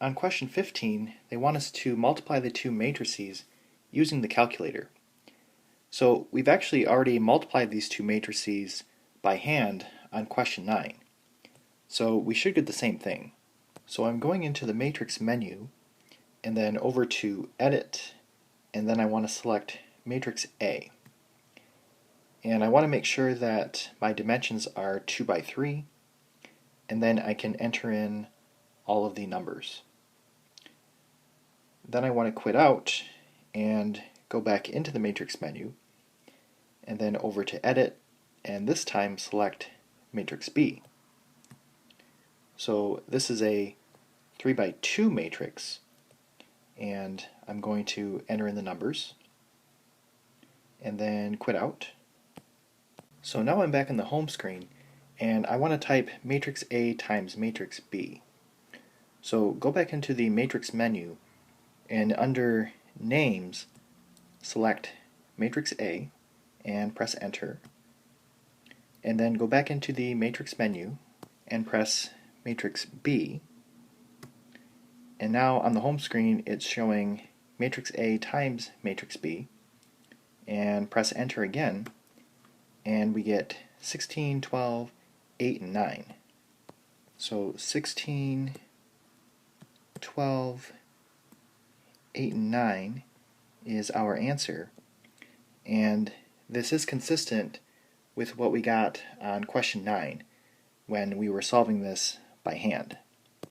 on question 15, they want us to multiply the two matrices using the calculator. So we've actually already multiplied these two matrices by hand on question 9. So we should get the same thing. So I'm going into the matrix menu and then over to Edit, and then I want to select matrix A. And I want to make sure that my dimensions are 2 by 3, and then I can enter in all of the numbers. Then I want to quit out and go back into the matrix menu, and then over to Edit, and this time select matrix B. So this is a 3 by 2 matrix, and I'm going to enter in the numbers and then quit out. So now I'm back in the home screen and I want to type matrix A times matrix B. So go back into the matrix menu and under names select matrix A and press enter, and then go back into the matrix menu and press matrix B, and now on the home screen it's showing matrix A times matrix B, and press enter again and we get 16, 12, 8, and 9. So 16, 12, 8, and 9 is our answer, and this is consistent with what we got on question 9 when we were solving this by hand.